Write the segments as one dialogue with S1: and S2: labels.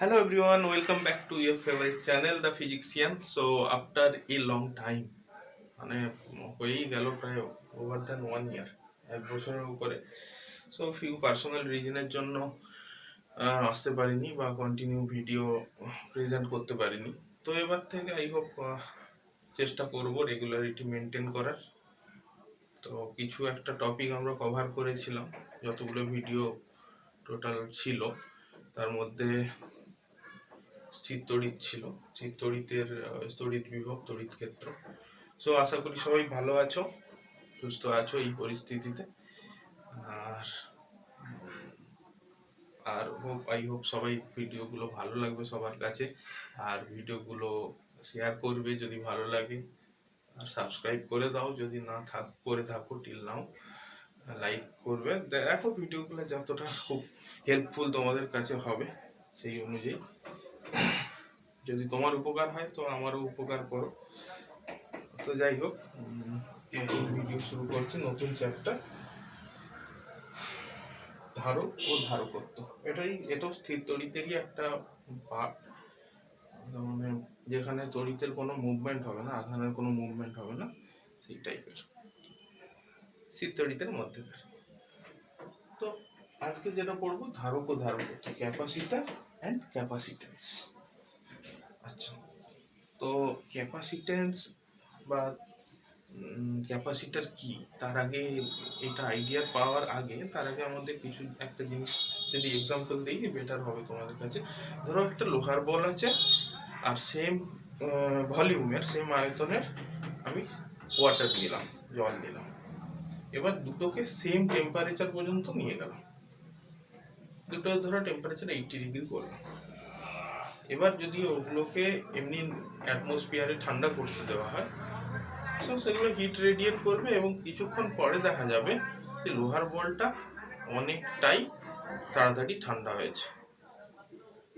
S1: Hello everyone, welcome back to your favorite channel, The Physician. So after a long time, মানে হয়েই গেল প্রায় over than 1 ইয়ার, 1 বছরের উপরে। সো ফিউ পার্সোনাল রিজনের জন্য আসতে পারিনি বা কন্টিনিউ ভিডিও প্রেজেন্ট করতে পারিনি। তো এবার থেকে আই হোপ চেষ্টা করব রেগুলারিটি মেনটেন করার। তো কিছু একটা টপিক আমরা কভার করেছিলাম, যতগুলো ভিডিও টোটাল ছিল তার মধ্যে চিত্তড়িৎ ছিল, চিত্তড়িতের তড়িৎ বিভব, তড়িৎ ক্ষেত্র। সো আশা করি সবাই ভালো আছো, সুস্থ আছো এই পরিস্থিতিতে। আর আর আই হোপ সবাই ভিডিওগুলো ভালো লাগবে সবার কাছে, আর ভিডিওগুলো শেয়ার করবে যদি ভালো লাগে, আর সাবস্ক্রাইব করে দাও যদি না করে থাকো টিল নাও, লাইক করবে। দেখো ভিডিওগুলো যতটা খুব হেল্পফুল তোমাদের কাছে হবে সেই অনুযায়ী, যদি তোমার উপকার হয় তো আমারও উপকার করো। তো যাই হোক, নতুন ভিডিও শুরু করছি, নতুন চ্যাপ্টার, ধারক ও ধারকত্ব। এটাও স্থির তড়িতেরই একটা পার্ট, মানে যেখানে তড়িতের কোনো মুভমেন্ট হবে না, আধানের কোনো মুভমেন্ট হবে না, সেই টাইপের স্থির তড়িতের মধ্যে। তো আজকে যেটা পড়বো ধারক ও ধারকত্ব, ক্যাপাসিটার অ্যান্ড ক্যাপাসিটেন্স। আচ্ছা, তো ক্যাপাসিটেন্স বা ক্যাপাসিটার কি, তার আগে এটা আইডিয়া পাওয়ার আগে তার আগে আমাদের কিছু একটা জিনিস যদি এক্সাম্পল দিই বেটার হবে তোমাদের কাছে। ধরো একটা লোহার বল আছে, আর সেম ভলিউমের, সেম আয়তনের আমি ওয়াটার নিলাম, জল নিলাম। এবার দুটোকে সেম টেম্পারেচার পর্যন্ত নিয়ে গেলাম, দুটো ধরো টেম্পারেচার 80 ডিগ্রি করলাম। এবার যদি ওগুলোকে এমনি অ্যাটমসফিয়ারে ঠান্ডা করতে দেওয়া হয়, তো সেগুলো হিট রেডিয়েট করবে এবং কিছুক্ষণ পরে দেখা যাবে যে লোহার বলটা অনেকটাই তাড়াতাড়ি ঠান্ডা হয়েছে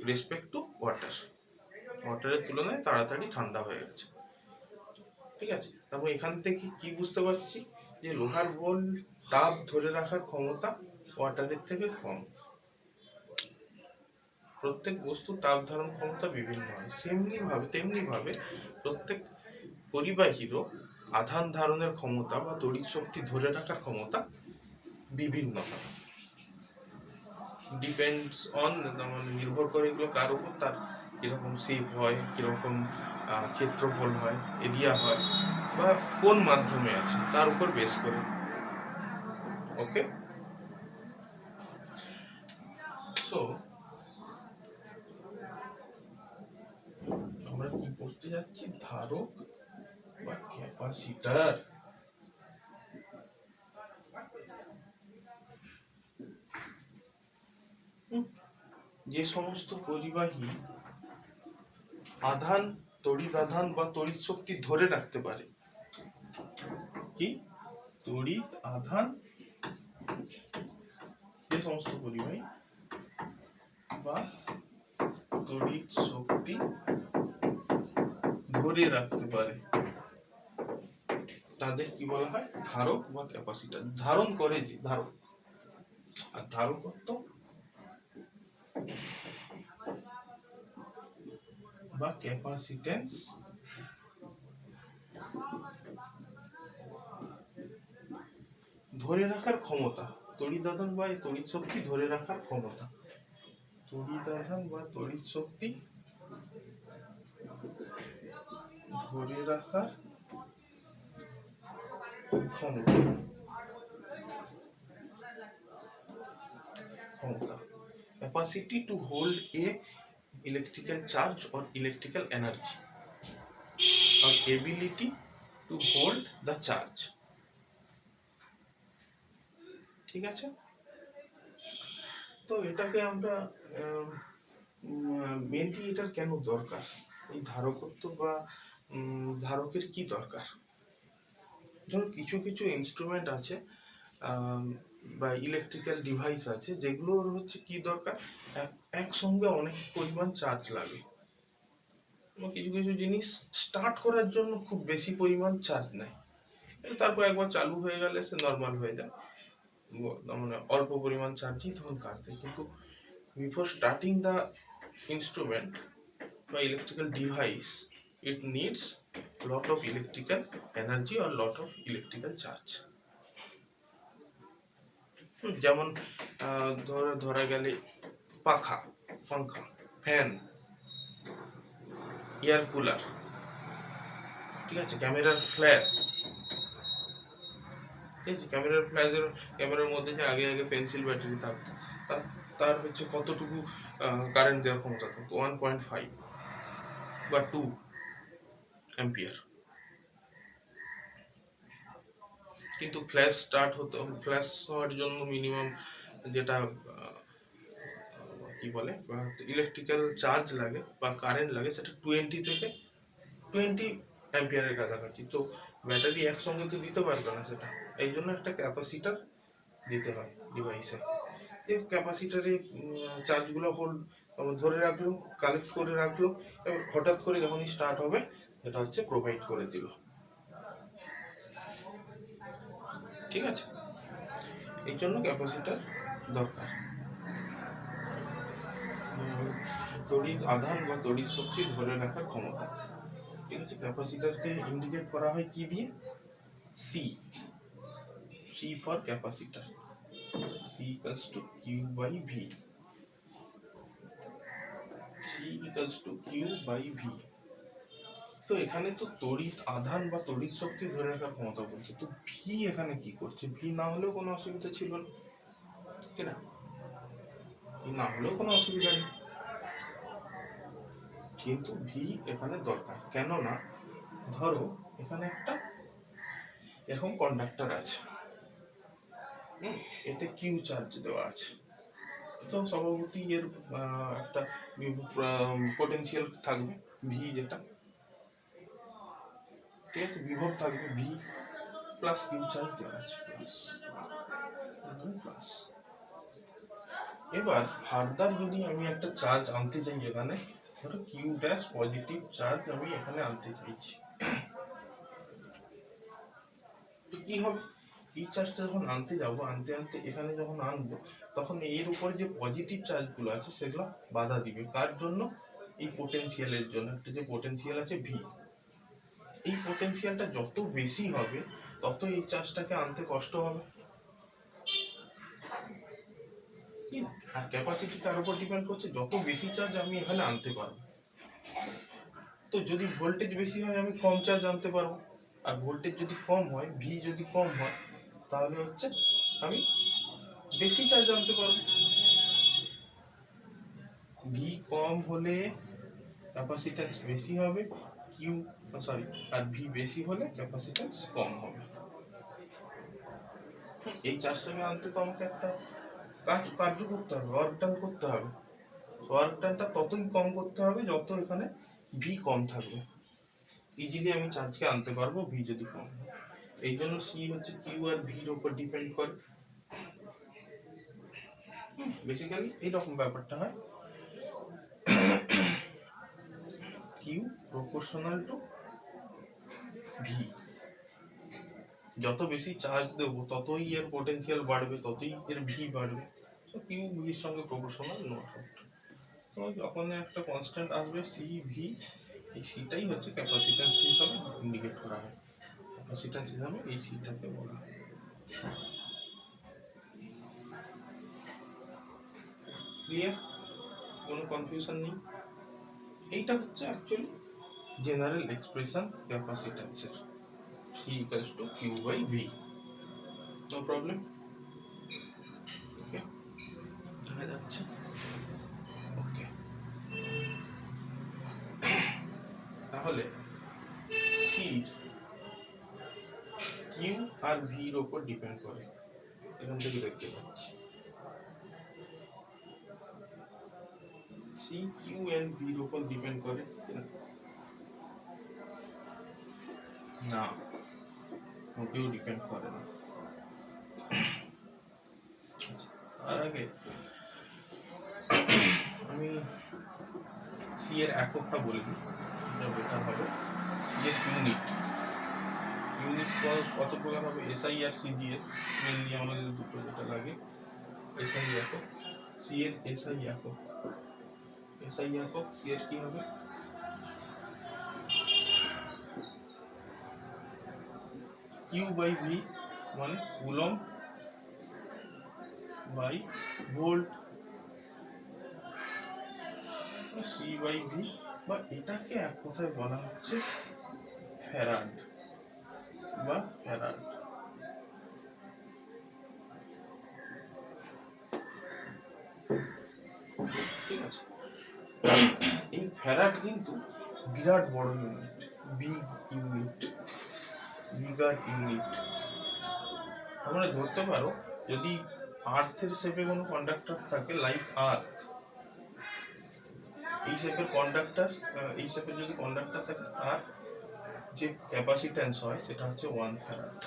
S1: রেসপেক্ট টু ওয়াটারের তুলনায় তাড়াতাড়ি ঠান্ডা হয়ে গেছে। ঠিক আছে, তারপর এখান থেকে কি বুঝতে পারছি যে লোহার বল তাপ ধরে রাখার ক্ষমতা ওয়াটারের থেকে কম। প্রত্যেক বস্তু তাপ ধারণ ক্ষমতা বিভিন্ন হয়, তেমনি ভাবে প্রত্যেক পরিবাহীরও আধান ধারণের ক্ষমতা বা তড়িৎ শক্তি ধরে রাখার ক্ষমতা বিভিন্ন হয়। ডিপেন্ডস অন, মানে নির্ভর করে এগুলো কার উপর, তার কিরকম শেপ হয়, কিরকম ক্ষেত্রফল হয়, এরিয়া হয়, বা কোন মাধ্যমে আছে তার উপর বেস করে। ওকে, সো আমরা কি পড়তে যাচ্ছি, ধারক বা ক্যাপাসিটার। যে সমস্ত পরিবাহী আধান, তড়িৎ আধান বা তড়িৎ শক্তি ধরে রাখতে পারে, কি তড়িৎ আধান, যে সমস্ত পরিবাহী বা তড়িৎ শক্তি ধরে রাখতে পারে তাদের কি বলা হয়, ধারক বা ক্যাপাসিটর। ধারণ করে যে ধারক, আর ধারকত্ব বা ক্যাপাসিটেন্স ধরে রাখার ক্ষমতা, তড়িৎ আধান বা তড়িৎ শক্তি ধরে রাখার ক্ষমতা, তড়িৎ আধান বা তড়িৎ শক্তি ধরে রাখার ক্ষমতা, capacity to hold a electrical charge or electrical energy or ability to hold the charge। ঠিক আছে, তো এটাকে আমরা মেনলি এটার কেন দরকার, এই ধারকত্ব বা ধারকের কি দরকার। ধরো কিছু কিছু ইনস্ট্রুমেন্ট আছে বা ইলেকট্রিক্যাল ডিভাইস আছে যেগুলোর হচ্ছে কি দরকার, একসঙ্গে অনেক পরিমাণ চার্জ লাগে। কিছু কিছু জিনিস স্টার্ট করার জন্য খুব বেশি পরিমাণ চার্জ নেয়, তারপর একবার চালু হয়ে গেলে সে নর্মাল হয়ে যায়, মানে অল্প পরিমাণ চার্জই তখন কাজ দেয়। কিন্তু বিফোর স্টার্টিং দ্য instrument বা electrical device, it needs lot of electrical energy or lot of electrical charge. যেমন ধরা গেলে পাখা, পাঙ্খা, ফ্যান, এয়ার কুলার, ঠিক আছে, ক্যামেরার ফ্ল্যাশ, ঠিক আছে, ক্যামেরার মধ্যে যে আগে পেন্সিল ব্যাটারি থাকতো, তার হচ্ছে কতটুকু কারেন্ট দেওয়ার ক্ষমতা থাকতো, 1.5 বা 2 অ্যাম্পিয়ার। কিন্তু ফ্ল্যাশ হওয়ার জন্য মিনিমাম যেটা কি বলে ইলেকট্রিক্যাল চার্জ লাগে বা কারেন্ট লাগে, সেটা 20 অ্যাম্পিয়ারের কাছাকাছি। তো ব্যাটারি একসঙ্গে তো দিতে পারবে না সেটা, এই জন্য একটা ক্যাপাসিটার দিতে হয় ডিভাইসে। এই ক্যাপাসিটারে চার্জগুলো ধরে রাখলো, কালেক্ট করে রাখলো, এবার হঠাৎ করে যখনই স্টার্ট হবে সেটা হচ্ছে প্রোভাইড করে দিল, ঠিক আছে। এই জন্য ক্যাপাসিটার দরকার। তড়িৎ আধান বা তড়িৎ শক্তি ধরে রাখার ক্ষমতা, ঠিক আছে। ক্যাপাসিটারকে ইন্ডিকেট করা হয় কি দিয়ে? C, C for capacitor, C equals to Q by V, C equals to Q by V. তো এখানে তো তড়িৎ আধান বা তড়িৎ শক্তি ধরে রাখার ক্ষমতা বলছে, তো ভি এখানে কি করছে? ভি না হলেও কোনো অসুবিধা ছিল না, ঠিক না? ভি না হলেও কোনো অসুবিধা নেই, কিন্তু ভি এখানে দরকার। কেননা ধরো এখানে একটা এরকম কন্ডাক্টর আছে, এতে কিউ চার্জ দেওয়া আছে, তো স্বভাবতই এর একটা পোটেনশিয়াল থাকবে ভি, যেটা ঠিক আছে, বিভব থাকবে ভি প্লাস কিউ চার্জ দেওয়া আছে প্লাস। এবার ফার্দার যদি আমি একটা চার্জ আনতে চাই এখানে, ধরো কিউ ড্যাশ পজিটিভ চার্জ আমি এখানে আনতে চাইছি, তো কি হবে? এই চার্জটা যখন আনতে যাবো, আনতে এখানে যখন আনবো, তখন এর উপর যে পজিটিভ চার্জগুলো আছে সেগুলো বাধা দিবে। কার জন্য? এই পোটেনশিয়ালের জন্য। একটা যে পোটেনশিয়াল আছে ভি, এই পোটেনশিয়ালটা যত বেশি হবে তত এই চার্জটাকে আনতে কষ্ট হবে, আর ক্যাপাসিটি তার উপর ডিপেন্ড করছে, যত বেশি চার্জ আমি এখানে আনতে পারবো। তো যদি ভোল্টেজ বেশি হয় আমি কম চার্জ আনতে পারবো, আর ভোল্টেজ যদি কম হয়, ভি যদি কম হয়, তাহলে হচ্ছে আমি বেশি চার্জ আনতে পারবো। ভি কম হলে ক্যাপাসিট্যান্স বেশি হবে, আর ভি বেশি হলে ক্যাপাসিট্যান্স কম হবে। এই চার্জটাকে আনতে তো আমাকে একটা কার্য করতে হবে, ওয়ার্ক ডান করতে হবে। ওয়ার্ক ডানটা ততই কম করতে হবে যত এখানে ভি কম থাকবে। ইজিলি আমি চার্জকে আনতে পারবো ভি যদি কম হয়। এই জন্য সি হচ্ছে কিউ আর ভির উপর ডিপেন্ড করে। বেসিক্যালি এইরকম ব্যাপারটা হয়, কিউ প্রপোর্শনাল টু ভি। যত বেশি চার্জ দেবো ততই এর পোটেনশিয়াল বাড়বে, ততই এর ভি বাড়বে। তো কিউ ভির সঙ্গে প্রপোর্শনাল, নো ডাউট। তো যখন একটা কনস্ট্যান্ট আসবে সি ভি, এই সিটাই হচ্ছে ক্যাপাসিট্যান্স হিসাবে ইন্ডিকেট করা হয়, ক্যাপাসিট্যান্স হিসাবে এই সিটাকে বলা হয়। ক্লিয়ার? কোনো কনফিউশন নেই? এইটা হচ্ছে অ্যাকচুয়ালি জেনারেল এক্সপ্রেশন ক্যাপাসিট্যান্সের, C equals to Q by V. No problem? Okay, দেখা যাচ্ছে? ওকে, তাহলে সি কিউ আর ভির ওপর ডিপেন্ড করে, এখান থেকে দেখতে পাচ্ছি সি কিউ এন্ড ভির ওপর ডিপেন্ড করে না, মোটেও ডিপেন্ড করে না। তার আগে আমি সি এর এককটা বলে দিই, এটা বেটার হবে। সি এর ইউনিট কত প্রকার হবে? এসআই আর সিজিএস, মেনলি আমাদের দুটো যেটা লাগে, এসআই একক। সি এর এসআই একক, এসআই একক, সি এর কি হবে কিউ বাই ভি মানে coulomb by volt, C by V, বা এটাকে এক কথায় বলা হচ্ছে ফ্যারাড বা ফ্যারাড। ঠিক আছে, এই ফ্যারাড কিন্তু বিরাট বড় unit, big unit, bigger unit. তোমরা ধরতে পারো যদি আর্থের শেপে কোনো কন্ডাক্টর থাকে লাইক আর্থ, এই শেপের কন্ডাক্টর, এই শেপের যদি কন্ডাক্টর থাকে তার যে ক্যাপাসিট্যান্স হয় সেটা হচ্ছে 1 ফ্যারাড।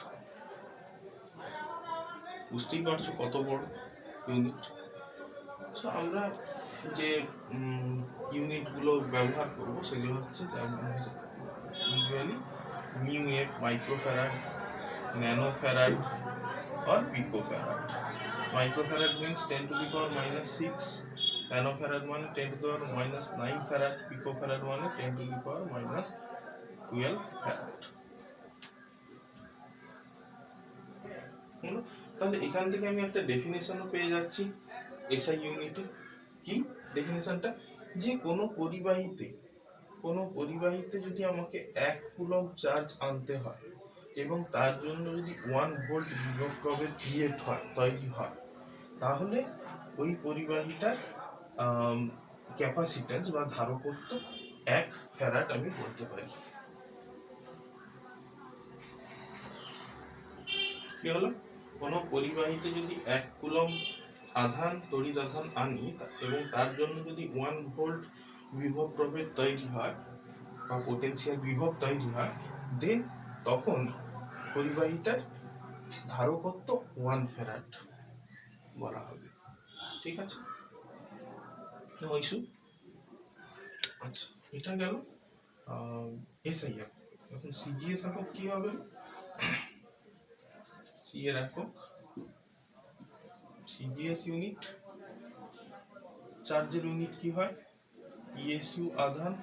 S1: বুঝতেই পারছো কত বড় ইউনিট। সো আমরা যে ইউনিটগুলো ব্যবহার করব সেগুলো হচ্ছে usually mu F, microfarad, nanofarad or picofarad. Microfarad means 10 to the power minus 6, nanofarad মানে 10 to the power minus 9 farad, picofarad মানে 10 to the power minus 12 farad। তাহলে এখান থেকে আমি একটা ডেফিনেশনও পেয়ে যাচ্ছি এসআই ইউনিটে। কি ডেফিনেশনটা? যে কোনো পরিবাহীতে যদি আমাকে 1 কুলম্ব চার্জ আনতে হয় এবং তার জন্য যদি 1 ভোল্ট বিভব প্রভেদ তৈরি হয়, তাহলে ওই পরিবাহীটার ক্যাপাসিট্যান্স বা ধারকত্ব 1 ফ্যারাড আমি বলতে পারি। কি হলো? কোনো পরিবাহীতে যদি 1 কুলম্ব তড়িৎ আধান আনি এবং তার জন্য যদি 1 ভোল্ট বিভব প্রভেদ তৈরি হয় বা পোটেনশিয়াল বিভব তৈরি হয়, দেন তখন পরিবাহীটার ধারকত্ব 1 ফ্যারাড বলা হবে। ঠিক আছে, আচ্ছা এটা গেল এসআই একক। এখন সিজিএস একক কি হবে? সি এর একক সিজিএস ইউনিট, চার্জের ইউনিট কি হয়? ইএসইউ আধান,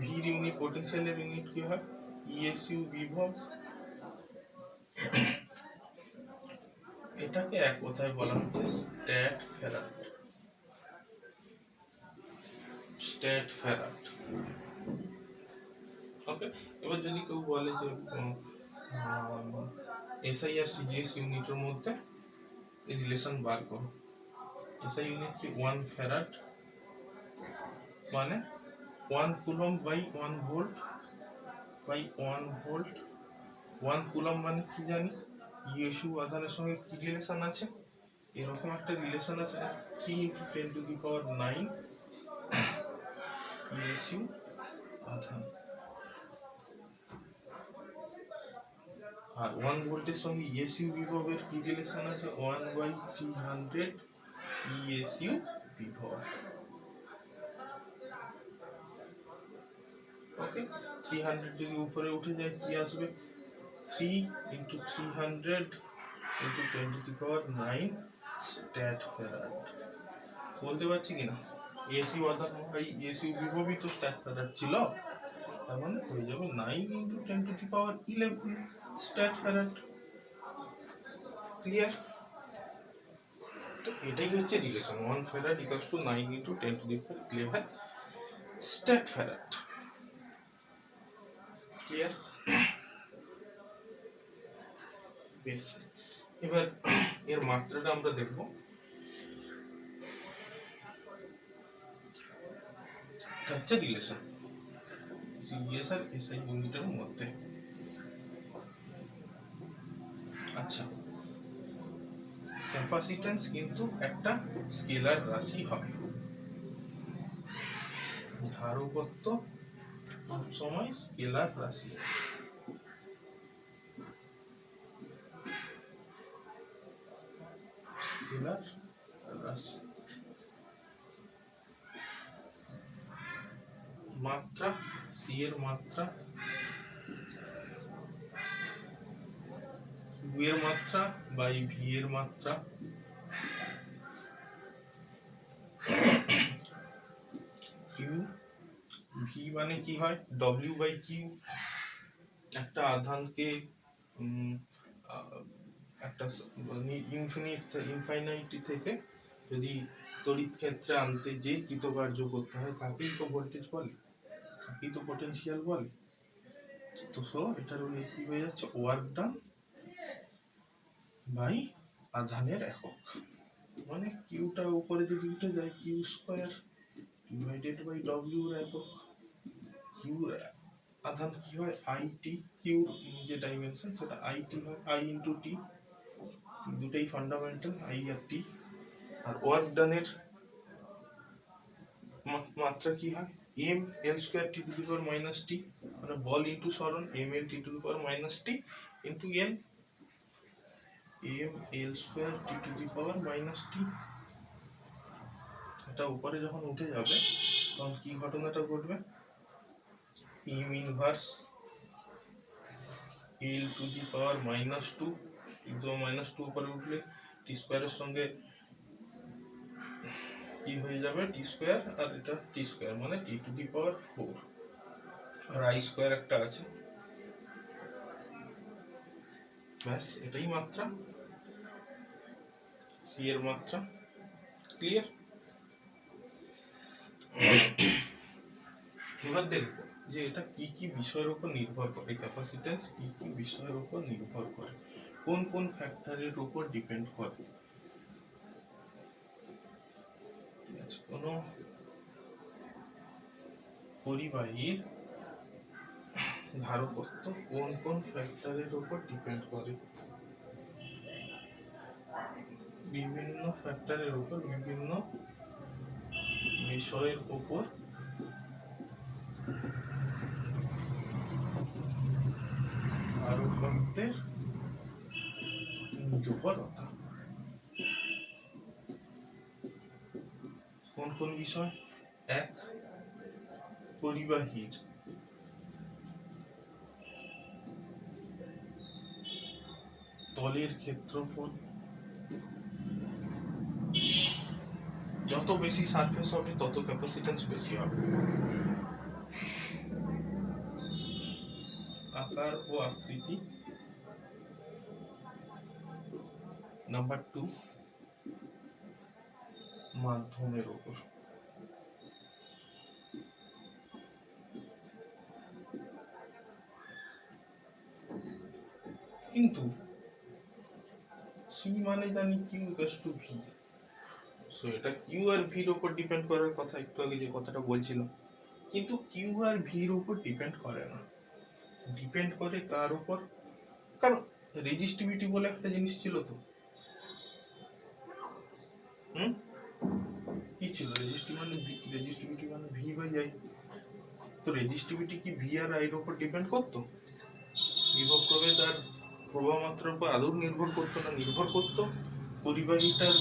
S1: ভির ইউনিট পোটেনশিয়ালের ইউনিট কি হয়? ইএসইউ বিভব। এটাকে এক কথায় বলা হচ্ছে স্ট্যাট ফ্যারাড। ওকে, এবার যদি কেউ বলে যে এসআই আর সিজিএস ইউনিটের মধ্যে রিলেশন বার করো, এসআই ইউনিট কি 1 ফ্যারাড মানে 1 coulomb by 1 volt by 1 volt. 1 coulomb মানে কি জানি? ইএসইউ আধানের সঙ্গে কি রিলেশন আছে? এরকম একটা রিলেশন আছে, 3 × 10⁹ ইএসইউ আধান। আর 1 ভোল্টের সঙ্গে ইএসইউ বিভবের কি রিলেশন আছে? 1/300 ইএসইউ বিভব। ওকে, 300 যদি উপরে উঠে যায় কি আসবে? 3 × 300 × 10⁹ স্ট্যাট ফ্যারাড। বলতে পারছি কিনা? ইএসইউ আধান বাই ইএসইউ বিভবই তো স্ট্যাট ফ্যারাড ছিল, তার মানে হয়ে যাবে 9 × 10⁻11 স্ট্যাট ফ্যারাড। ক্লিয়ার? তো এটাই হচ্ছে relation, 1 farad = 9 × 10⁻11 stat farad. Clear? বেশ, এবার এর মাত্রাটা আমরা দেখব। এটা হচ্ছে রিলেশন সিজিএস আর এসআই ইউনিটের মধ্যে। আচ্ছা, ক্যাপাসিট্যান্স কিন্তু একটা স্কেলার রাশি হয়, ধারকত্ব সবসময় স্কেলার রাশি। স্কেলার রাশি। মাত্রা, সি এর মাত্রা, ইউ এর মাত্রা বাই ভি এর মাত্রা কিউ, ভি মানে কি হয়, ডব্লিউ বাই কিউ। একটা আধানকে একটা ইনফাইনাইটি থেকে যদি তড়িৎ ক্ষেত্রে আনতে যে কৃতকার্য করতে হয় তাকেই তো ভোল্টেজ বলে, তাকেই তো পটেনশিয়াল বলে। তো এটার কি হয়ে যাচ্ছে, ওয়ার্ক ডান বাই আধানের একক, মানে কিউটা উপরে যদি উঠে যায় Q square divided by W এর একক। কিউ আধান কি হয়, আই টি, কিউ যে ডাইমেনশন সেটা আই টি হয়, আই ইন্টু টি, দুটাই ফান্ডামেন্টাল, আই আর টি। আর ওয়ার্ক ডানের মাত্রা কি হয়, M L square T to the power minus T, মানে বল ইন্টু সরণ M L T to the power minus T into N, M L square T to the power minus টি। এটা উপরে যখন উঠে যাবে তখন কি ঘটনাটা ঘটবে, M inverse L to the power minus two, কিন্তু মাইনাস টু উপরে উঠলে টি স্কোয়ারের সঙ্গে কি হয়ে যাবে, টি স্কোয়ার আর এটা টি স্কোয়ার, মানে T to the power four, আর আই স্কোয়ার একটা আছে, ব্যাস এটাই মাত্রা, সি এর মাত্রা। ক্লিয়ার? এবার দেখবো যে এটা কি কি বিষয়ের উপর নির্ভর করে, ক্যাপাসিট্যান্স কি কি বিষয়ের উপর নির্ভর করে, কোন কোন ফ্যাক্টরের উপর ডিপেন্ড করে। ঠিক আছে, কোনো পরিবাহীর ধারকত্ব কোন কোন ফ্যাক্টরের উপর ডিপেন্ড করে, বিভিন্ন ফ্যাক্টরের উপর, বিভিন্ন বিষয়ের উপর ধারকত্বের নির্ভরতা। কোন কোন বিষয়, এক, পরিবাহীর তলের ক্ষেত্রফল, যত বেশি সারফেস হবে তত ক্যাপাসিট্যান্স বেশি হবে। আকার ও আকৃতি। নাম্বার টু, মাধ্যমের উপর। কিন্তু সি মানে জানি Q equals to V, so এটা কিউ আর ভির উপর ডিপেন্ড করার কথা, একটু আগে যে কথাটা বলছিলাম, কিন্তু কিউ আর ভির উপর ডিপেন্ড করে না, ডিপেন্ড করে কার উপর, কারণ রেজিস্টিভিটি বলে একটা জিনিস ছিল তো, কি ছিল রেজিস্টিভিটি মানে ভি বাই আই। তো রেজিস্টিভিটি কি ভি আর আই এর উপর ডিপেন্ড করতো, বিভব প্রভেদ আর প্রবাহ মাত্রার উপর আদৌ নির্ভর করতো না, নির্ভর করতো পরিবাহীটার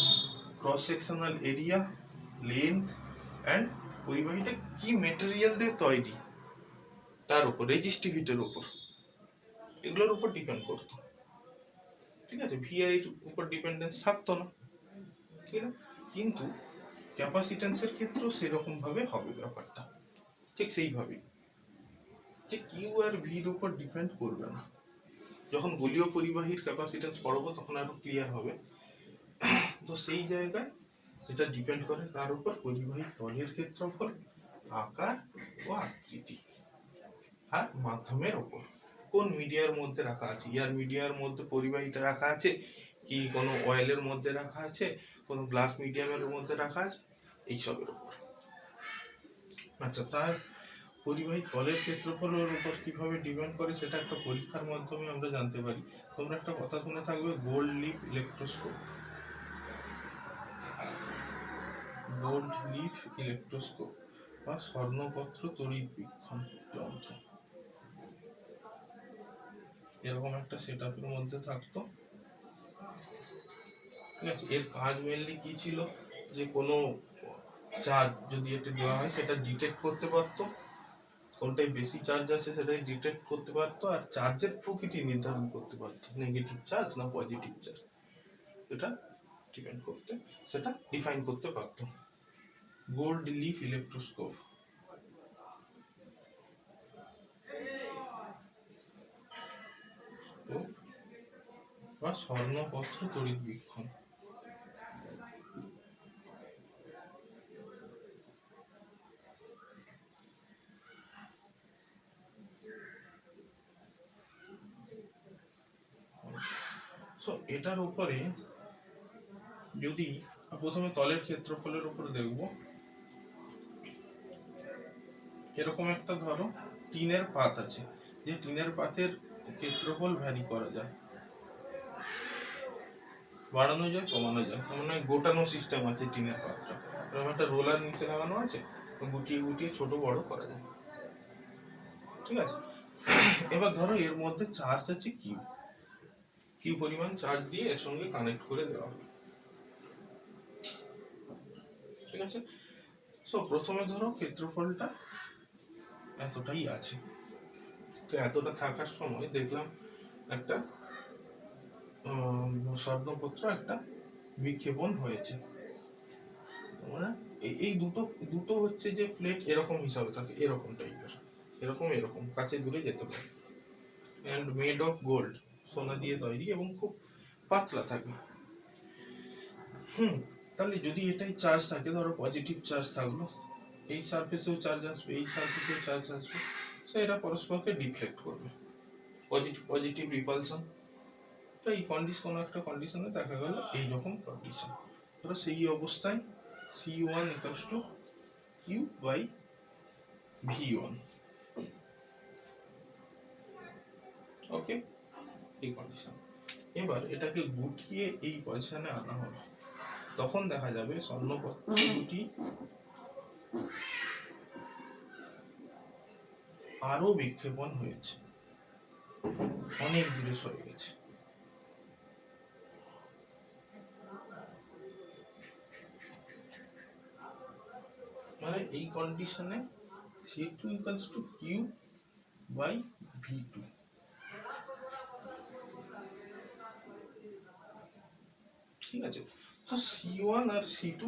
S1: cross sectional area, length and পরিবাহীটা কি মেটেরিয়াল দিয়ে তৈরি তার উপর, রেজিস্টিভিটির উপর, এগুলোর উপর ডিপেন্ড করতো। ঠিক আছে, ভিআই এর উপর ডিপেন্ডেন্স থাকতো না, ঠিক আছে। কিন্তু ক্যাপাসিট্যান্সের ক্ষেত্রেও সেরকম ভাবে হবে ব্যাপারটা, ঠিক সেইভাবেই, যে কিউ আর ভির উপর ডিপেন্ড করবে না। যখন বলীয় পরিবাহীর ক্যাপাসিট্যান্স পড়বো তখন আরো ক্লিয়ার হবে। তো সেই জায়গায় এটা ডিপেন্ড করে কার উপর, পরিবাহী তলের ক্ষেত্রফল, আকার ও আকৃতি, আর মাধ্যমের উপর, কোন মিডিয়ার মধ্যে রাখা আছে, ইয়ার মিডিয়ার মধ্যে পরিবাহীটা রাখা আছে কি কোনো অয়েলের মধ্যে রাখা আছে, কোনো গ্লাস মিডিয়ামের মধ্যে রাখা আছে, এইসবের উপর। আচ্ছা, তার পরিবাহী তলের ক্ষেত্রফলের উপর কিভাবে ডিপেন্ড করে সেটা একটা পরীক্ষার মাধ্যমে আমরা জানতে পারি। তোমরা একটা কথা শুনে থাকবে, gold leaf electroscope, gold leaf electroscope বা স্বর্ণপত্র তড়িৎবীক্ষণ যন্ত্র, এরকম একটা সেটআপের মধ্যে থাকতো। ঠিক আছে, এর কাজ মেনলি কি ছিল, যে কোনো চার্জ যদি এটা দেওয়া হয় সেটা ডিটেক্ট করতে পারতো, কোনটাই বেশি চার্জ আছে সেটাই ডিটেক্ট করতে পারতো, আর চার্জের প্রকৃতি নির্ধারণ করতে পারতো, নেগেটিভ চার্জ না পজিটিভ চার্জ, এটা ডিপেন্ড করতে, সেটা ডিফাইন করতে পারতো। গোল্ড লিফ ইলেকট্রোস্কোপ মাইক্রোস্কোপ বা স্বর্ণপত্র তড়িৎবীক্ষণ। এটার উপরে যদি প্রথমে তলের ক্ষেত্রফলের উপর দেখব, এরকম একটা ধরো টিনের পাত আছে, যে টিনের পাতের ক্ষেত্রফল ভ্যারি করা যায়, বাড়ানো যায় কমানো যায়, মানে গোটানো সিস্টেম আছে টিনের পাতটা, এরকম একটা রোলার নিচে লাগানো আছে, গুটিয়ে গুটিয়ে ছোট বড় করা যায়। ঠিক আছে, এবার ধরো এর মধ্যে চার্জ আছে কিউ, কিউ পরিমাণ চার্জ দিয়ে এর সঙ্গে কানেক্ট করে দেওয়া হবে। ঠিক আছে, প্রথমে ধরো ক্ষেত্রফলটা এতটাই আছে, তো এতটা থাকার সময় দেখলাম একটা স্বর্ণপত্র একটা বিক্ষেপণ হয়েছে। মানে এই দুটো দুটো হচ্ছে যে প্লেট এরকম হিসাবে থাকে, এরকম টাইপের, এরকম এরকম কাছে দূরে যেতে পারে, এন্ড মেড অফ গোল্ড, সোনা দিয়ে তৈরি এবং খুব পাতলা থাকে। তাহলে যদি এটাই চার্জ থাকে, ধরো পজিটিভ চার্জ থাকলো, এই সারফেসেও চার্জ আসবে, এই সারফেসেও চার্জ আসবে, সো এরা পরস্পরকে ডিফ্লেক্ট করবে, পজিটিভ পজিটিভ রিপালশন। তো এই কন্ডিশন, কোনো একটা কন্ডিশনে দেখা গেল এইরকম কন্ডিশন, ধরো সেই অবস্থায় C1 equals to Q by V1। ওকে, এই কন্ডিশন। এবার এটাকে গুটিয়ে এই পজিশনে আনা হবে, তখন দেখা যাবে স্বর্ণপত্র দুটি আরো বিক্ষেপণ হয়েছে, অনেক দূরে সরে গেছে। মানে এই কন্ডিশনে C2 equals to Q by V2। ঠিক আছে, তো C1 আর C2,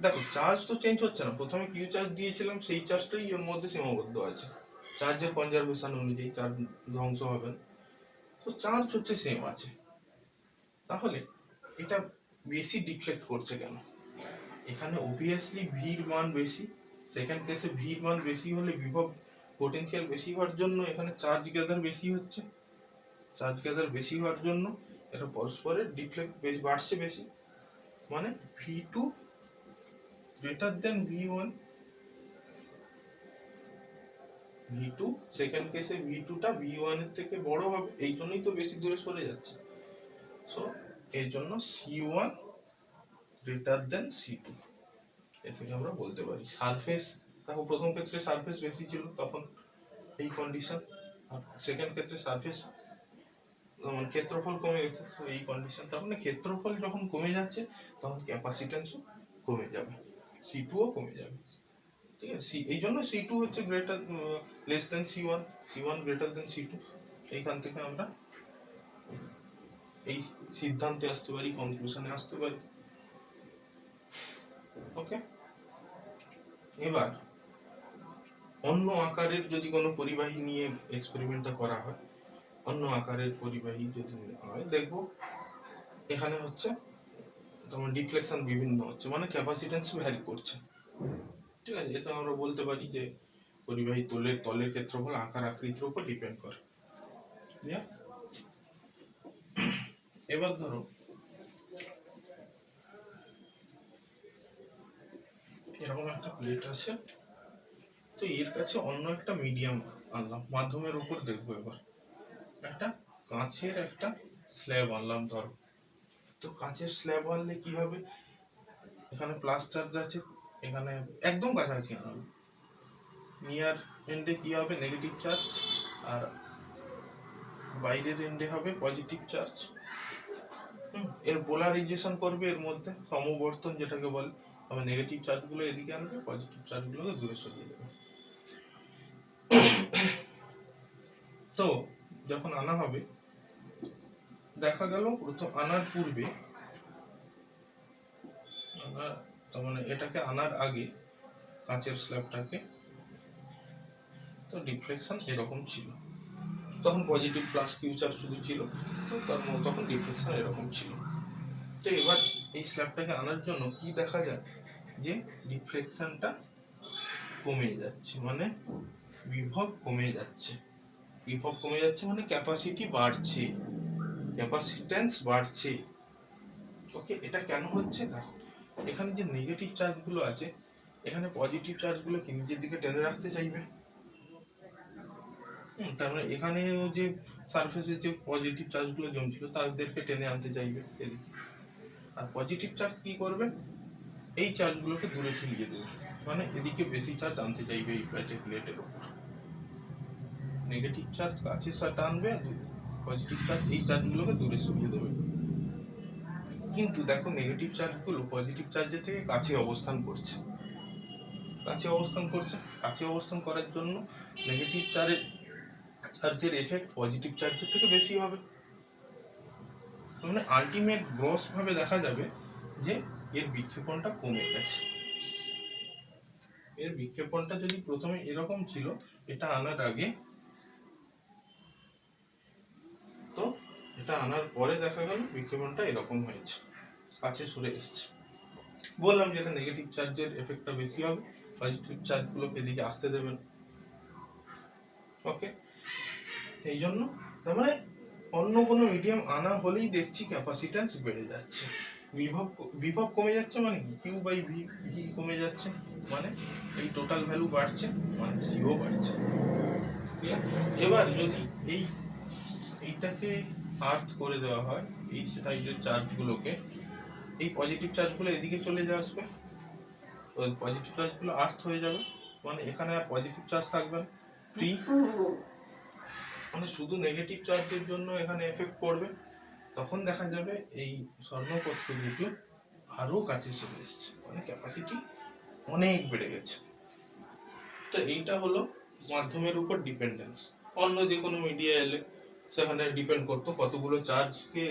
S1: দেখো চার্জ তো চেঞ্জ হচ্ছে না, প্রথমে কিউ চার্জ দিয়েছিলাম সেই চার্জটাই এর মধ্যে সীমাবদ্ধ আছে, চার্জের কনজারভেশন অনুযায়ী চার্জ ধ্বংস হবে, তো চার্জ হচ্ছে সেম আছে, তাহলে এটা বেশি ডিফ্লেক্ট করছে কেন? এখানে অবভিয়াসলি ভির মান বেশি, সেকেন্ড কেসে ভির মান বেশি হলে বিভব পোটেনশিয়াল বেশি হওয়ার জন্য এখানে চার্জ গ্যাদার বেশি হচ্ছে, চার্জ গ্যাদার বেশি হওয়ার জন্য এটা পরস্পরের ডিফ্লেক্ট বেশি বাড়ছে বেশি, মানে V2 greater than V1, V2 second কেসে V2 টা V1 এর থেকে বড় হবে, এই জন্যই তো বেশি দূরে সরে যাচ্ছে, সো এর জন্য C1 greater than C2, এর থেকে আমরা বলতে পারি সারফেস, দেখো প্রথম ক্ষেত্রে সারফেস বেশি ছিল তখন এই কন্ডিশন, আর সেকেন্ড ক্ষেত্রে সারফেস মানে ক্ষেত্রফল কমে গেছে, তো এই কন্ডিশনটা, মানে ক্ষেত্রফল যখন কমে যাচ্ছে তখন ক্যাপাসিট্যান্সও কমে যাবে, C2 ও কমে যাবে। ঠিক আছে, এই জন্য C2 হচ্ছে greater less than C1, C1 greater than C2, এইখান থেকে আমরা এই সিদ্ধান্তে আসতে পারি, কনক্লুশনে আসতে পারি। ওকে, এবার অন্য আকারের যদি কোনো পরিবাহী নিয়ে এক্সপেরিমেন্টটা করা হয়, অন্য আকারের পরিবাহী যদি হয়, দেখবো এখানে হচ্ছে তোমার ডিফ্লেকশন বিভিন্ন হচ্ছে, মানে ক্যাপাসিট্যান্স ভ্যারি করছে। ঠিক আছে, এটা আমরা বলতে পারি যে পরিবাহী তলের ক্ষেত্রফল আকার আকৃতির উপর ডিপেন্ড করে। এবার ধরো এরকম একটা প্লেট আছে, তো এর কাছে অন্য একটা মিডিয়াম আনলাম, মাধ্যমের উপর দেখবো এবার একটা কাঁচের একটা স্ল্যাব আনলাম ধরো, তো কাঁচের স্ল্যাব আনলে কি হবে, এখানে প্লাস চার্জ আছে, এখানে একদম কাছাকাছি আনলাম, নিয়ার এন্ডে কি হবে নেগেটিভ চার্জ, আর বাইরের এন্ডে হবে পজিটিভ চার্জ। এর পোলারাইজেশন করবে, এর মধ্যে সমবর্তন যেটাকে বলে, তবে নেগেটিভ চার্জগুলো এদিকে আনবে, পজিটিভ চার্জগুলোকে দূরে সরিয়ে দেবে। তো যখন আনা হবে দেখা গেল প্রথম আনার পূর্বে, মানে এটাকে আনার আগে কাঁচের স্ল্যাবটাকে, তো ডিফ্লেকশন এরকম ছিল, তখন পজিটিভ প্লাস কিউ চার্জ শুধু ছিল, তো তখন ডিফ্লেকশন এরকম ছিল। তো এবার এই স্ল্যাবটাকে আনার জন্য কি দেখা যায় যে ডিফ্লেকশনটা কমে যাচ্ছে, মানে বিভব কমে যাচ্ছে। বিভব কমে যাচ্ছে মানে ক্যাপাসিটি বাড়ছে, ক্যাপাসিট্যান্স বাড়ছে। ওকে, এটা কেন হচ্ছে? দেখো এখানে যে নেগেটিভ চার্জগুলো আছে, এখানে পজিটিভ চার্জগুলোকে নিজের দিকে টেনে রাখতে চাইবে। তার মানে এখানেও যে সারফেসে যে পজিটিভ চার্জগুলো জমছিল তাদেরকে টেনে আনতে চাইবে এদিকে। আর পজিটিভ চার্জ কি করবে? এই চার্জগুলোকে দূরে ঠেলিয়ে দেবে, মানে এদিকে বেশি চার্জ আনতে চাইবে এই প্লেটের উপর। নেগেটিভ চার্জ কাছে টানবে, পজিটিভ চার্জ এই চার্জগুলোকে দূরে সরিয়ে দেবে। কিন্তু দেখো নেগেটিভ চার্জগুলো পজিটিভ চার্জের থেকে কাছে অবস্থান করছে, কাছে অবস্থান করার জন্য নেগেটিভ চার্জের এফেক্ট পজিটিভ চার্জের থেকে বেশি হবে। মানে আলটিমেট গ্রস ভাবে দেখা যাবে যে এর বিক্ষেপণটা কমে গেছে। এর বিক্ষেপণটা যদি প্রথমে এরকম ছিল এটা আনার আগে, তো এটা আনার পরে দেখা গেল বিক্ষেপণটা এরকম হয়েছে, কাছে সরে এসছে। বললাম যে এটা নেগেটিভ চার্জের এফেক্টটা বেশি হবে, পজিটিভ চার্জগুলোকে এদিকে আসতে দেবেন। ওকে, এই জন্য তার মানে অন্য কোনো মিডিয়াম আনা হলেই দেখছি ক্যাপাসিট্যান্স বেড়ে যাচ্ছে, বিভব কমে যাচ্ছে, মানে কিউ বাই ভি কমে যাচ্ছে, মানে এই টোটাল ভ্যালু বাড়ছে, মানে সিও বাড়ছে। এবার যদি এইটাকে আর্থ করে দেওয়া হয়, এই সাইডের চার্জগুলোকে, এই পজিটিভ চার্জগুলো এদিকে চলে আসবে, ওই পজিটিভ চার্জগুলো আর্থ হয়ে যাবে, মানে এখানে আর পজিটিভ চার্জ থাকবে না, ফ্রি, মানে শুধু নেগেটিভ চার্জের জন্য এখানে এফেক্ট পড়বে। তখন দেখা যাবে এই স্বর্ণপত্র দুটো আরো কাছে চলে এসছে, মানে ক্যাপাসিটি অনেক বেড়ে গেছে। তো এইটা হলো মাধ্যমের উপর ডিপেন্ডেন্স। অন্য যে কোনো মিডিয়া এলে সেখানে ডিপেন্ড করতো কতগুলো চার্জকে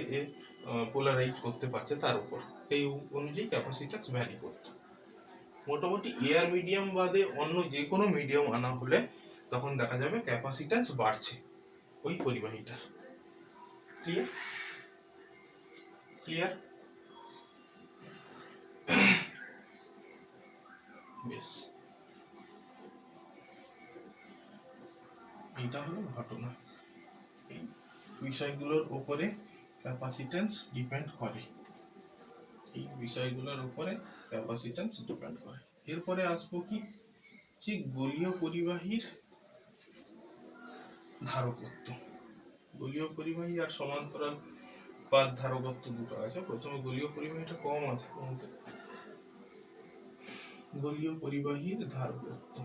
S1: পোলারাইজ করতে পারছে তার উপর, সেই অনুযায়ী ক্যাপাসিট্যান্স ভ্যারি করতো। মোটামুটি এয়ার মিডিয়াম বাদে অন্য যে কোনো মিডিয়াম আনা হলে তখন দেখা যাবে ক্যাপাসিট্যান্স বাড়ছে ওই পরিবাহীটার। ক্লিয়ার? ক্লিয়ার? বেশ, এইটা হলো ঘটনা। এই বিষয়গুলোর উপরে ক্যাপাসিট্যান্স ডিপেন্ড করে, এই বিষয়গুলোর উপরে ক্যাপাসিট্যান্স ডিপেন্ড করে। এরপরে আসবো কি, যে গোলীয় পরিবাহীর ধারকত্ব। গোলীয় পরিবাহী আর সমান্তরাল পাত ধারকত্ব দুটো আছে। প্রথমে গোলীয় পরিবাহীটা কম আছে, গোলীয় পরিবাহীর ধারকত্ব।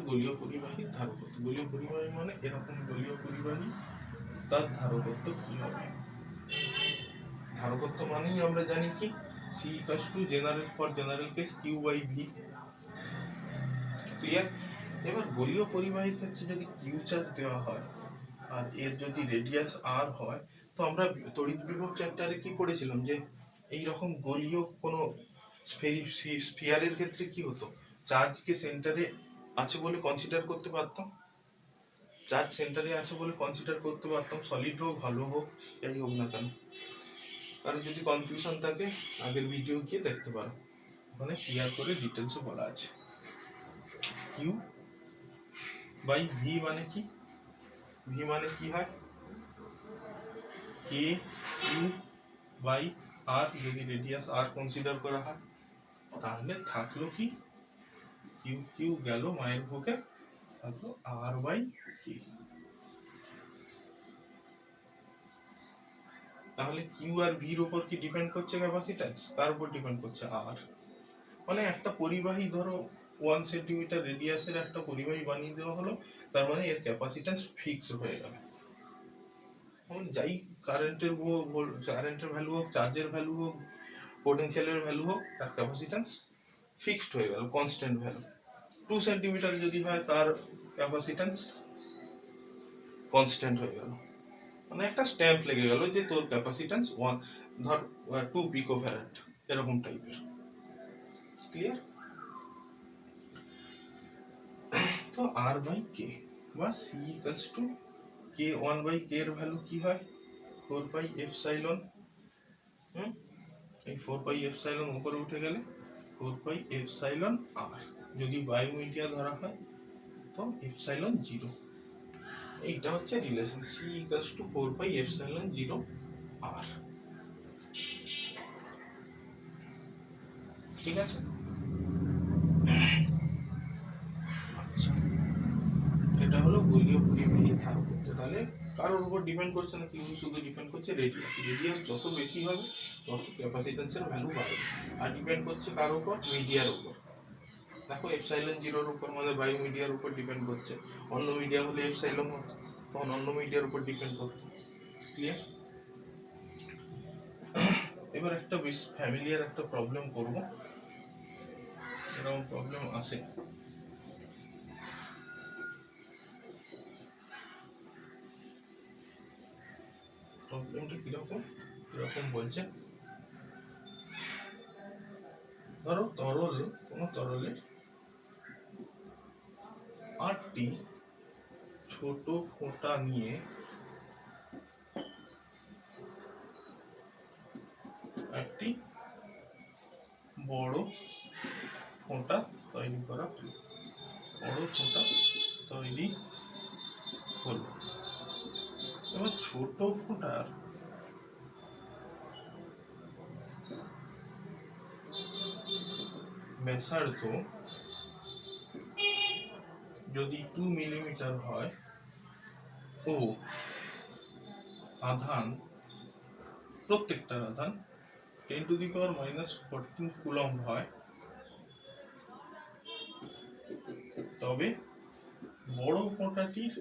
S1: গোলীয় পরিবাহীর ধারকত্ব, গোলীয় পরিবাহী মানে এরকম গোলীয় পরিবাহী, তার ধারকত্ব কি হবে? ধারকত্ব মানেই আমরা জানি কি, C equals to general for general case Q by V. Clear? এবার গোলীয় পরিবাহীর ক্ষেত্রে যদি কিউ চার্জ দেওয়া হয় আর এর যদি রেডিয়াস আর হয়, তো আমরা তড়িৎ বিভব চ্যাপ্টারে কি পড়েছিলাম যে এই রকম গোলীয় কোনো স্ফিয়ারের ক্ষেত্রে কি হতো, চার্জকে সেন্টারে আছে বলে কনসিডার করতে পারতাম, চার্জ সেন্টারে আছে বলে কনসিডার করতে পারতাম, সলিড হোক ভালো হোক যাই হোক না কেন। আর যদি কনফিউশন থাকে আগের ভিডিও গিয়ে দেখতে পারো, ওখানে ক্লিয়ার করে ডিটেলসে বলা আছে। কিউ বাই ভি মানে কি, ভি মানে কি হয়, কে কিউ বাই আর, যদি রেডিয়াস আর কনসিডার করা হয় তাহলে থাকলো কি, কিউ কিউ গেল মায়ের বুকে, থাকলো আর বাই কে। তাহলে কিউ আর ভির উপর কি ডিপেন্ড করছে ক্যাপাসিট্যান্স? কার উপর ডিপেন্ড করছে? আর। মানে একটা পরিবাহী ধরো 1 সেন্টিমিটার রেডিয়াসের একটা পরিবাহী বানিয়ে দেওয়া হলো, তার মানে এর ক্যাপাসিট্যান্স ফিক্স হয়ে গেল। যাই কারেন্টের ভ্যালু হোক, চার্জের ভ্যালু হোক, পোটেনশিয়ালের ভ্যালু হোক, তার ক্যাপাসিট্যান্স ফিক্সড হয়ে গেল, কনস্ট্যান্ট ভ্যালু। 2 সেন্টিমিটার যদি হয় তার ক্যাপাসিট্যান্স কনস্ট্যান্ট হয়ে গেল। মানে একটা স্ট্যাম্প লেগে গেল যে তোর ক্যাপাসিট্যান্স ওয়ান, ধর 2 পিকো ফ্যারাড, এরকম টাইপের। ক্লিয়ার? তো আর বাই কে বা সি ইকুয়ালস টু কে, 1/k এর ভ্যালু কি হয়? 4 পাই এপসাইলন। এই 4 পাই এপসাইলন উপরে উঠে গেলে 4 পাই এপসাইলন আর, যদি বায়োমিডিয়া ধরা হয় তো এপসাইলন 0। এইটা হচ্ছে relation C equals to 4 pi epsilon 0 R. ঠিক আছে? আচ্ছা, এটা হলো গোলীয় পরিবাহী ধারকত্ব। তাহলে কারোর উপর ডিপেন্ড করছে না, কিন্তু শুধু ডিপেন্ড করছে রেডিয়াস। রেডিয়াস যত বেশি হবে তত ক্যাপাসিট্যান্সের ভ্যালু বাড়বে। আর ডিপেন্ড করছে কার উপর? মিডিয়ার উপর। দেখো এপসাইলন 0-র উপর মানে বায়ো মিডিয়ার উপর ডিপেন্ড করছে। অন্য মিডিয়া হলে এপসাইলন হতো, তখন অন্য মিডিয়ার উপর ডিপেন্ড করতো। ক্লিয়ার? এবার একটা বেশ ফ্যামিলিয়ার একটা প্রবলেম করব। এরকম প্রবলেম আসে। প্রবলেমটা কিরকম কিরকম বলছে, ধরো কোনো তরলের 8টি ছোট ফোঁটা নিয়ে একটি বড় ফোঁটা তৈরি করা হলো। বড় ফোঁটা তৈরি হলো। এবার ছোট ফোঁটার ব্যাসার্ধ যদি 2 মিলিমিটার হয় ও আধান, প্রত্যেকটার আধান 10⁻⁻14 কুলম্ব হয়, তবে বড় ফোঁটাটির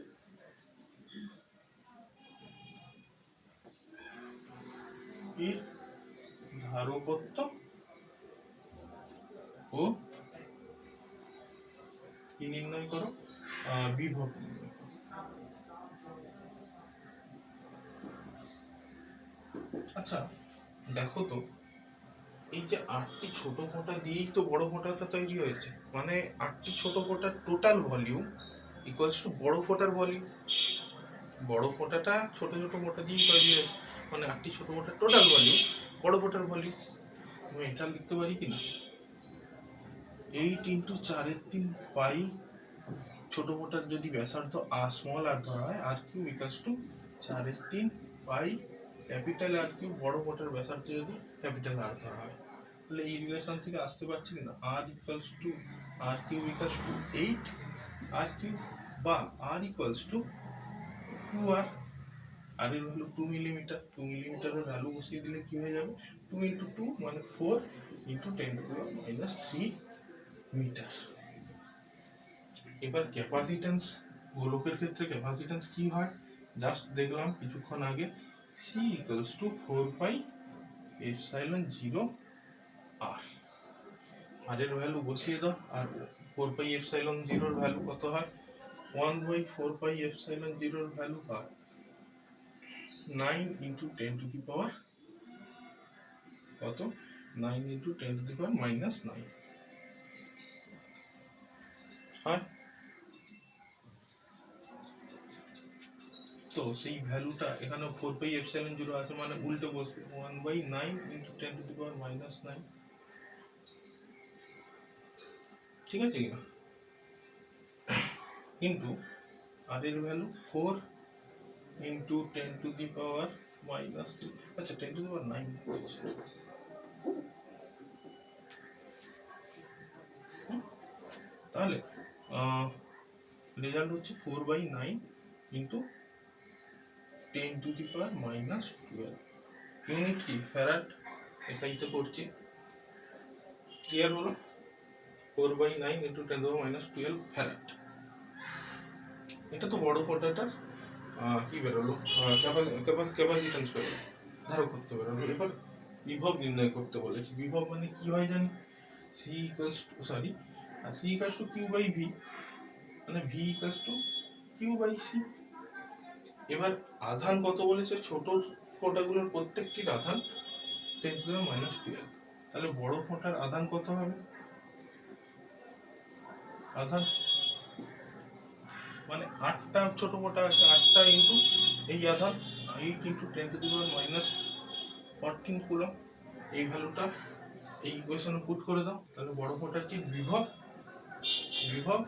S1: ধারকত্ব ও কি নির্ণয় করো? বিভব নির্ণয় করো। আচ্ছা দেখো তো, এই যে 8টি ছোট ফোঁটা দিয়েই তো বড় ফোঁটাটা তৈরি হয়েছে, মানে 8টি ছোট ফোঁটার টোটাল ভলিউম ইকুয়ালস টু বড় ফোঁটার ভলিউম। বড় ফোঁটাটা ছোট ছোট ফোঁটা দিয়েই তৈরি হয়েছে, মানে 8টি ছোট ফোঁটার টোটাল ভলিউম বড় ফোঁটার ভলিউম। আমি এটা লিখতে পারি কিনা, 8 × 4⁵ পাই ছোট ফোঁটার যদি ব্যাসার্ধ আর স্মল আর ধরা হয়, r Q equals to 4⁵ pi capital R Q বড় ফোঁটার ব্যাসার্ধ যদি ক্যাপিটাল আর ধরা হয়। তাহলে এই রিলেশন থেকে আসতে পারছি কিনা, r equals to r Q equals to 8 r Q, বা আর ইকুয়ালস টু 2 আর। আর এর ভ্যালু 2 মিলিমিটার, 2 মিলিমিটারের ভ্যালু বসিয়ে দিলে কি হয়ে যাবে, 2 × 2 মানে 4 × 10⁻³ মিটার। এবার ক্যাপাসিট্যান্স, গোলকের ক্ষেত্রে ক্যাপাসিট্যান্স কি হয় জাস্ট দেখলাম কিছুক্ষণ আগে, সি ইকুয়ালস টু 4πε0 আর। আর এর ভ্যালু বসিয়ে দাও, আর 4πε0 এর ভ্যালু কত হয়, 1/4πε0 এর ভ্যালু হয় 9 × 10⁻, কত, 9 × 10⁻⁹ হয়। তো সেই ভ্যালুটা এখানে 4πε0 আছে, মানে উল্টে বসবে 1/9 × 10⁻⁹। ঠিক আছে কিনা? কিন্তু আর এর ভ্যালু 4 × 10⁻⁻, আচ্ছা 10⁹ তাহলে রেজাল্ট হচ্ছে 4/9 × 10⁻⁻12। ইউনিট কি, ফ্যারাড, এসআইতে করছি। ক্লিয়ার হলো? 4/9 × 10⁻12 ফ্যারাড। এটা তো বড় ফোঁটাটার কি বেরোলো, ক্যাপাসিট্যান্স বেরোলো, ধারকত্ব বেরোলো। এবার বিভব নির্ণয় করতে বলেছি। বিভব মানে কি হয় জানি, C equals to Q by V, মানে V equals to Q by C. এবার আধান কত বলেছে, ছোট ফোঁটাগুলোর প্রত্যেকটির আধান 10⁻²। তাহলে বড় ফোঁটার আধান কত হবে? আধান মানে 8টা ছোট ফোঁটা আছে, 8টা ইন্টু এই আধান 8 ইন্টু 10⁻14 কুলম্ব। এই ভ্যালুটা এই ইকুয়েশনে পুট করে দাও। তাহলে বড় ফোঁটার কি বিভব, বিভব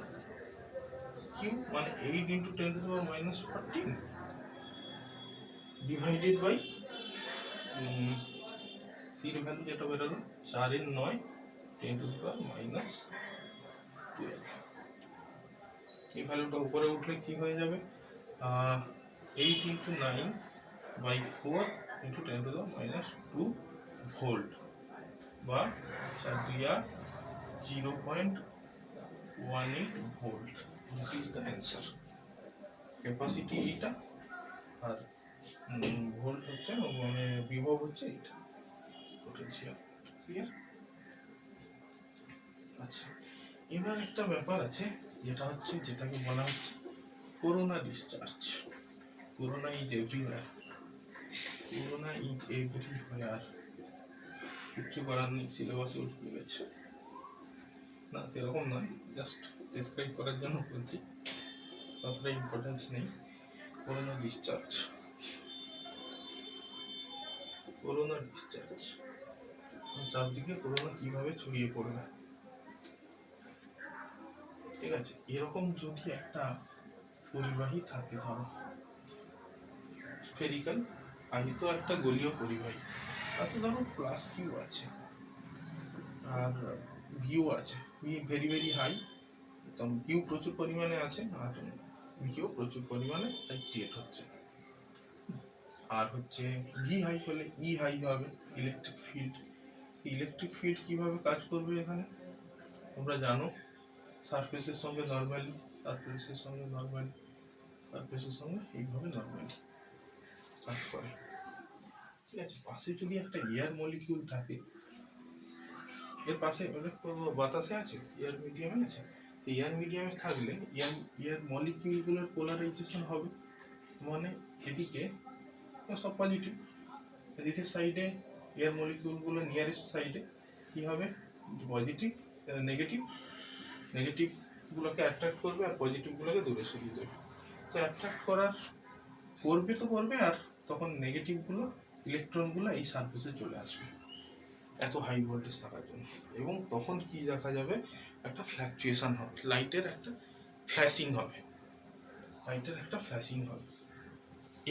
S1: কিউ মানে 8 ইন্টু 10⁻14 ডিভাইডেড বাই সির ভ্যালু যেটা বেরোলো 4/9 10⁻²। এই ভ্যালুটা উপরে উঠলে কি হয়ে যাবে? 8 ইন্টু 9/4 ইন্টু 10⁻² ভোল্ট, বা 0.18 volt. This is the answer. Capacity এইটা, আর ভোল্ট হচ্ছে মানে বিভব হচ্ছে এইটা, পোটেনশিয়াল। ক্লিয়ার? আচ্ছা, এবার একটা ব্যাপার আছে যেটা হচ্ছে, যেটাকে বলা হচ্ছে corona discharge. Corona is everywhere, corona is everywhere. কিচ্ছু করার নেই, সিলেবাসে উঠে গেছে। না সেরকম নয়, জাস্ট ডেসক্রাইব করার জন্য বলছি, অতটা ইম্পর্টেন্স নেই। করোনা ডিসচার্জ, করোনা ডিসচার্জ, চারদিকে করোনা কিভাবে ছড়িয়ে পড়বে। ঠিক আছে, এরকম যদি একটা পরিবাহী থাকে, ধরো স্ফেরিক্যাল আহিত একটা গোলীয় পরিবাহী, আচ্ছা ধরো প্লাস কিউ আছে আর ভিউ আছে, ভেরি ভেরি হাই, কিউ প্রচুর পরিমাণে আছে আর ভিও প্রচুর পরিমাণে তাই ক্রিয়েট হচ্ছে। আর হচ্ছে ভি হাই হলে ই হাই হবে, ইলেকট্রিক ফিল্ড। ইলেকট্রিক ফিল্ড কিভাবে কাজ করবে এখানে তোমরা জানো, সারফেসের সঙ্গে নর্মালি, সারফেসের সঙ্গে নর্মালি, সারফেসের সঙ্গে এইভাবে নর্মালি কাজ করে। ঠিক আছে, পাশে যদি একটা এয়ার মলিকিউল থাকে, এর পাশে বাতাসে আছে, এয়ার মিডিয়ামে আছে, এয়ার মিডিয়ামে থাকলে এয়ার মলিকিউলগুলোর পোলারাইজেশন হবে, মানে এদিকে সব পজিটিভ, এদিকে সাইডে এয়ার মলিকিউলগুলো নিয়ারেস্ট সাইডে কি হবে, পজিটিভ, নেগেটিভ, নেগেটিভগুলোকে অ্যাট্রাক্ট করবে আর পজিটিভগুলোকে দূরে সরিয়ে দেবে। তো অ্যাট্রাক্ট করবে তো করবে, আর তখন নেগেটিভগুলো, ইলেকট্রনগুলো এই সারফেসে চলে আসবে এত হাই ভোল্টেজ থাকার জন্য। এবং তখন কি দেখা যাবে, একটা ফ্ল্যাকচুয়েশন হবে, লাইটের একটা ফ্ল্যাশিং হবে, লাইটের একটা ফ্ল্যাশিং হবে।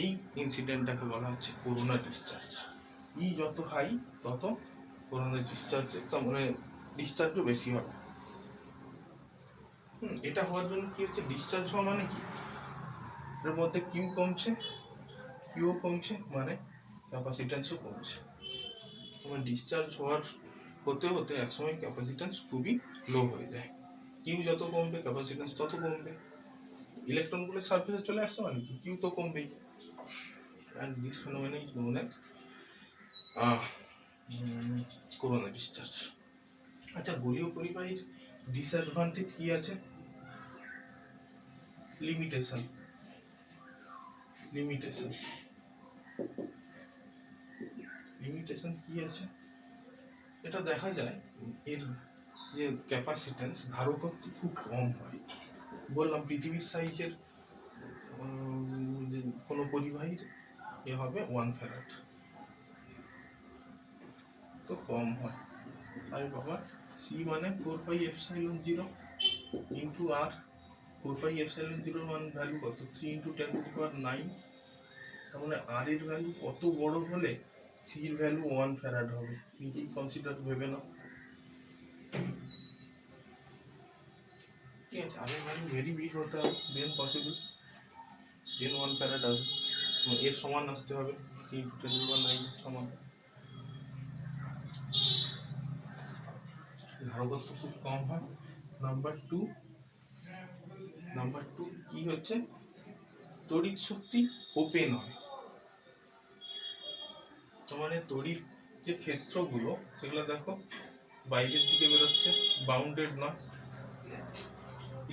S1: এই ইনসিডেন্টটাকে বলা হচ্ছে করোনা ডিসচার্জ। ই যত হাই তত করোনা ডিসচার্জ, মানে ডিসচার্জও বেশি হবে। এটা হওয়ার জন্য কি হচ্ছে, ডিসচার্জ হওয়া মানে কি, এর মধ্যে কিউ কমছে, কিউ কমছে মানে ক্যাপাসিট্যান্সও কমছে। তোমার ডিসচার্জ হতে হতে একসময় ক্যাপাসিট্যান্স খুবই লো হয়ে যায়। কিউ যত কমবে ক্যাপাসিট্যান্স তত কমবে, ইলেকট্রনগুলো সারফেসে চলে আসছে মানে কিউ তো কমবেই। and this phenomenon is known as corona discharge. আচ্ছা, গোলীয় পরিবাহীর ডিসঅ্যাডভান্টেজ কি আছে? লিমিটেশন, লিমিটেশন, লিমিটেশন কি আছে এটা দেখা যায়, এর যে ক্যাপাসিট্যান্স, ধারকত্ব খুব কম হয়। বললাম পৃথিবীর সাইজের কোনো পরিবাহীর এ হবে 1 ফ্যারাড, তো কম হয়। আরে বাবা, সি মানে 4πε0 ইন্টু আর, 4πε0 মান ভ্যালু কত, 3 ইন্টু 10⁹, তার মানে আর এর ভ্যালু কত বড় হলে সির ভ্যালু 1 ফ্যারাড হবে, নিজেই কনসিডার ভেবে নাও। ঠিক আছে, আর এর ভ্যালু ভেরি বিগ হতে হবে, দেন পসিবল, দেন 1 ফ্যারাড আসবে, এর সমান আসতে হবে, 3 ইন্টু 10⁹ সমান। ধারকত্ব খুব কম হয়। নাম্বার টু কি হচ্ছে, তড়িৎ শক্তি ওপেন হয়, মানে তড়িৎ যে ক্ষেত্রগুলো সেগুলো দেখো বাইরের দিকে বেরোচ্ছে, বাউন্ডেড নয়।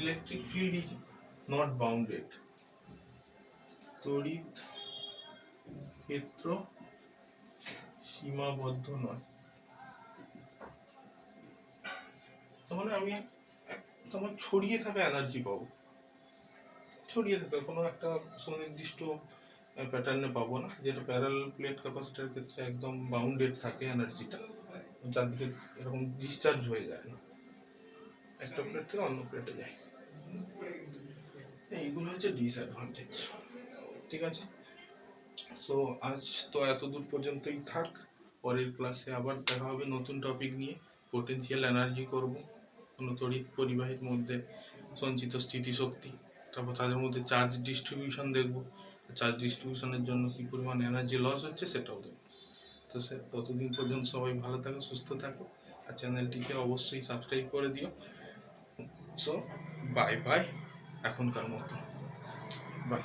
S1: Electric field is not bounded, তড়িৎ ক্ষেত্র সীমাবদ্ধ নয়। তাহলে আমি তোমার ছড়িয়ে থাকা এনার্জি পাবো, ছড়িয়ে থাকা কোনো একটা সুনির্দিষ্ট প্যাটার্নে পাবো না, যেটা প্যারালাল প্লেট ক্যাপাসিটরের ক্ষেত্রে একদম বাউন্ডেড থাকে এনার্জিটা, চারদিকে এরকম ডিসচার্জ হয়ে যায় না, একটা প্লেট থেকে অন্য প্লেটে যায়। এইগুলো হচ্ছে ডিসঅ্যাডভান্টেজ। ঠিক আছে, সো আজ তো এত দূর পর্যন্তই থাক। পরের ক্লাসে আবার দেখা হবে নতুন টপিক নিয়ে। পোটেনশিয়াল এনার্জি করব, কোনো তড়িৎ পরিবাহীর মধ্যে সঞ্চিত স্থিতিশক্তি, তারপর তাদের মধ্যে চার্জ ডিস্ট্রিবিউশন দেখব, চার্জ ডিস্ট্রিবিউশনের জন্য কী পরিমাণ এনার্জি লস হচ্ছে সেটাও দেখব। তো ততদিন পর্যন্ত সবাই ভালো থাকো, সুস্থ থাকো, আর চ্যানেলটিকে অবশ্যই সাবস্ক্রাইব করে দিও। সো বাই বাই, এখনকার মতো বাই।